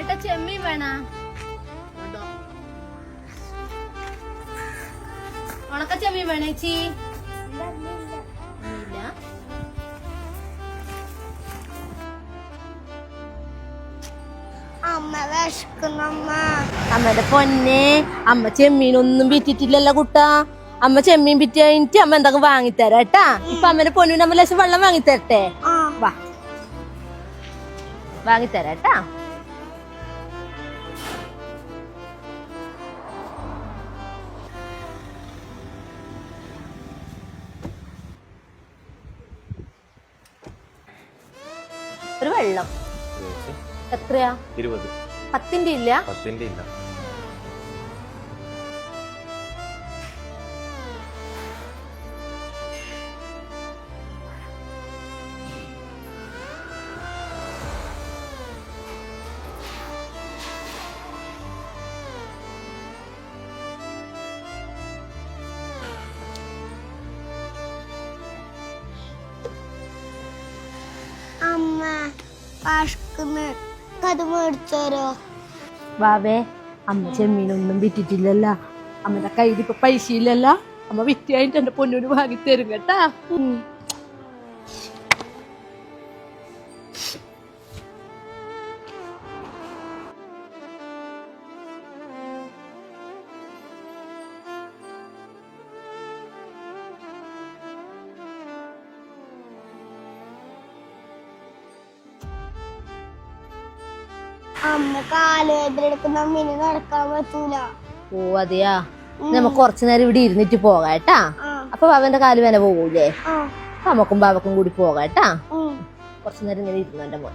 ഏട്ടാ ചെമ്മീൻ വേണ ഉണക്ക ചെമ്മീൻ വേണ ചേച്ചി ഇല്ല അമ്മ വിശക്കുന്നമ്മ. അമ്മയുടെ പൊന്നെ അമ്മ ചെമ്മീനൊന്നും വിറ്റിട്ടില്ലല്ലോ കുട്ടാ. അമ്മ ചെമ്മീൻ വിറ്റ് കഴിഞ്ഞിട്ട് അമ്മ എന്തൊക്കെ വാങ്ങിത്തരാ കേട്ടാ. ഇപ്പൊ അമ്മന്റെ പൊന്നിന് അമ്മ ലേശം വെള്ളം വാങ്ങിത്തരട്ടെ? വാ വാങ്ങിത്തരാ കേട്ടാ. ഒരു വെള്ളം എത്രയാ? 20. 10ന്റെ ഇല്ല? 10ന്റെ ഇല്ല. അമ്മ വിശക്കുന്നു, അത് മേടിച്ചോരോ? വാവേ അമ്മ ചെമ്മീനൊന്നും വിറ്റിട്ടില്ലല്ലോ. അമ്മയുടെ കയ്യിൽ ഇപ്പൊ പൈസ ഇല്ലല്ലോ. അമ്മ വിറ്റ് കഴിഞ്ഞിട്ട് എന്റെ പൊന്നൂര് വാങ്ങിത്തരും കേട്ടാ. അമ്മ കാലുവേദന എടുക്കുന്ന അമ്മീന് നടക്കാൻ പറ്റൂല. ഓ അതെയാ, നമുക്ക് കുറച്ചു നേരം ഇവിടെ ഇരുന്നിട്ട് പോകാട്ടാ. അപ്പൊ ബാബന്റെ കാല് വേന പോകൂലേ? നമുക്കും ബാബക്കും കൂടി പോകാട്ടാ. കുറച്ചു നേരം ഇങ്ങനെ ഇരുന്നു എന്റെ മോൻ.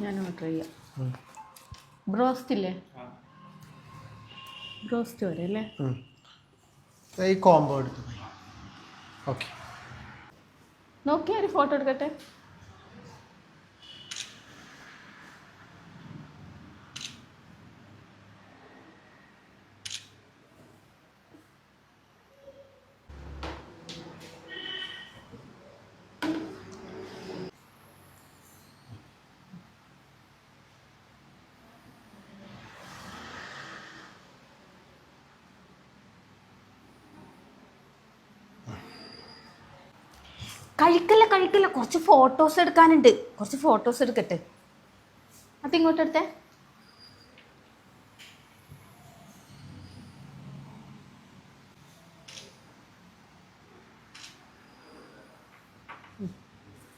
ഞാൻ ഓർഡർ ചെയ്യാം. ബ്രോസ്റ്റ് ഇല്ലേ? ബ്രോസ്റ്റ് വരെ അല്ലേ? ഈ കോംബോ എടുത്തു. ഓക്കെ, നോക്കിയാ ഒരു ഫോട്ടോ എടുക്കട്ടെ. കഴിക്കല്ല, കുറച്ച് ഫോട്ടോസ് എടുക്കാനുണ്ട്. കുറച്ച് ഫോട്ടോസ് എടുക്കട്ടെ. അതിങ്ങോട്ട് എടുത്തേ.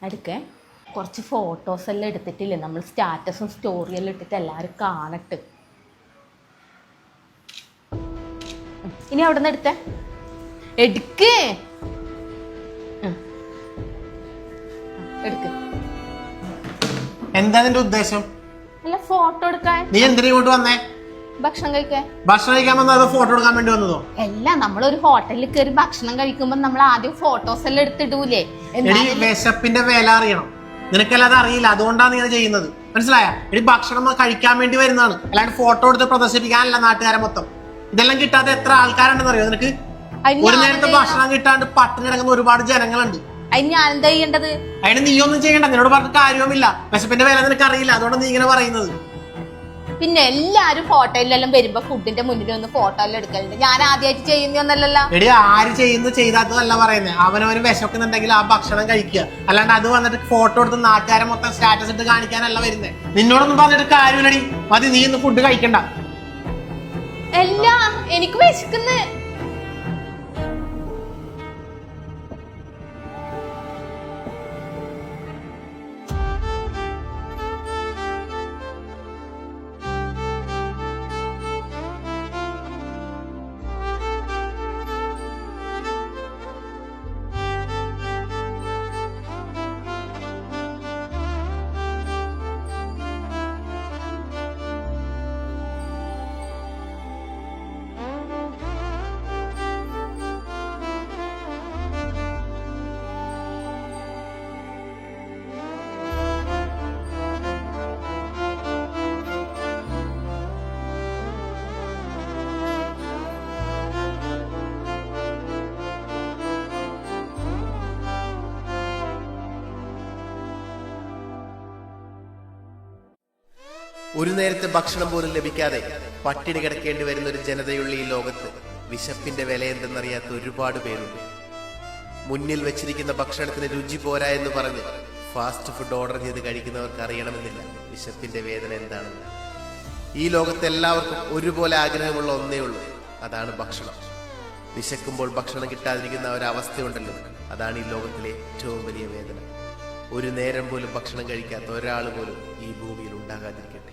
എടുക്കേ. കുറച്ച് ഫോട്ടോസ് എല്ലാം എടുത്തിട്ടില്ലേ, നമ്മൾ സ്റ്റാറ്റസും സ്റ്റോറിയെല്ലാം ഇട്ടിട്ട് എല്ലാവരും കാണട്ടെ. ഇനി അവിടെ നിന്ന് എടുത്തേ. എടുക്കേ. എന്താ നിന്റെ ഉദ്ദേശം? അല്ല ഫോട്ടോ എടുക്കാൻ. നീ എന്തിനാ ഇങ്ങോട്ട് വന്നേ? ഭക്ഷണം കഴിക്കാൻ. ഭക്ഷണം കഴിക്കാൻ വന്നോ അതോ ഫോട്ടോ എടുക്കാൻ വേണ്ടി വന്നതോ? അല്ല, നമ്മളൊരു ഹോട്ടലിൽ കയറി ഭക്ഷണം കഴിക്കുമ്പോ നമ്മൾ ആദ്യം ഫോട്ടോസ് എല്ലാം എടുത്തിടൂലേ? എടി വിശപ്പിന്റെ വില അറിയണം. നിനക്കല്ലാതെ അറിയില്ല, അതുകൊണ്ടാണ് നീ ചെയ്യുന്നത്. മനസ്സിലായ? എടി ഭക്ഷണം കഴിക്കാൻ വേണ്ടി വരുന്നതാണ്, അല്ലാണ്ട് ഫോട്ടോ എടുത്ത് പ്രദർശിപ്പിക്കാനല്ല. നാട്ടുകാരെ മൊത്തം ഇതെല്ലാം കിട്ടാതെ എത്ര ആൾക്കാരുണ്ടെന്ന് അറിയോ നിനക്ക്? ഒരു നേരത്തെ ഭക്ഷണം കിട്ടാണ്ട് പട്ടിണി കിടക്കുന്ന ഒരുപാട് ജനങ്ങളുണ്ട്. അതിന് ഞാൻ എന്താ ചെയ്യേണ്ടത്? അതിന് നീ ഒന്നും ചെയ്യണ്ട. നിന്നോട് പറഞ്ഞ കാര്യവുമില്ല. വിശപ്പിന്റെ വില നിനക്ക് അറിയില്ല, അതുകൊണ്ട് നീ ഇങ്ങനെ പറയുന്നത്. പിന്നെ എല്ലാരും ഹോട്ടലിലെല്ലാം വരുമ്പോ ഫുഡിന്റെ മുന്നിൽ ഒന്ന് ഫോട്ടോ എല്ലാം എടുക്കലുണ്ട്. ഞാൻ ആദ്യമായിട്ട് ചെയ്യുന്നൊന്നല്ലല്ലോ. എടി ആര് ചെയ്താത്തതല്ല പറയുന്നത്. അവനവന് വിശക്കുന്നുണ്ടെങ്കിൽ ആ ഭക്ഷണം കഴിക്കുക, അല്ലാണ്ട് അത് വന്നിട്ട് ഫോട്ടോ എടുത്ത് നാട്ടുകാരെ മൊത്തം സ്റ്റാറ്റസ് ഇട്ട് കാണിക്കാനല്ല വരുന്നത്. നിന്നോടൊന്നും പറഞ്ഞിട്ട് കാര്യമില്ലടി. മതി, നീ ഇന്ന് ഫുഡ് കഴിക്കണ്ട. അല്ല, എനിക്ക് വിശക്കുന്നു. ഒരു നേരത്തെ ഭക്ഷണം പോലും ലഭിക്കാതെ പട്ടിണി കിടക്കേണ്ടി വരുന്ന ഒരു ജനതയുള്ള ഈ ലോകത്ത് വിശപ്പിന്റെ വില എന്തെന്നറിയാത്ത ഒരുപാട് പേരുണ്ട്. മുന്നിൽ വെച്ചിരിക്കുന്ന ഭക്ഷണത്തിന് രുചി പോരാ എന്ന് പറഞ്ഞ് ഫാസ്റ്റ് ഫുഡ് ഓർഡർ ചെയ്ത് കഴിക്കുന്നവർക്ക് അറിയണമെന്നില്ല വിശപ്പിന്റെ വേദന എന്താണെന്ന്. ഈ ലോകത്ത് എല്ലാവർക്കും ഒരുപോലെ ആഗ്രഹമുള്ള ഒന്നേ ഉള്ളൂ, അതാണ് ഭക്ഷണം. വിശക്കുമ്പോൾ ഭക്ഷണം കിട്ടാതിരിക്കുന്ന ഒരവസ്ഥയുണ്ടല്ലോ, അതാണ് ഈ ലോകത്തിലെ ഏറ്റവും വലിയ വേദന. ഒരു നേരം പോലും ഭക്ഷണം കഴിക്കാത്ത ഒരാൾ പോലും ഈ ഭൂമിയിൽ ഉണ്ടാകാതിരിക്കട്ടെ.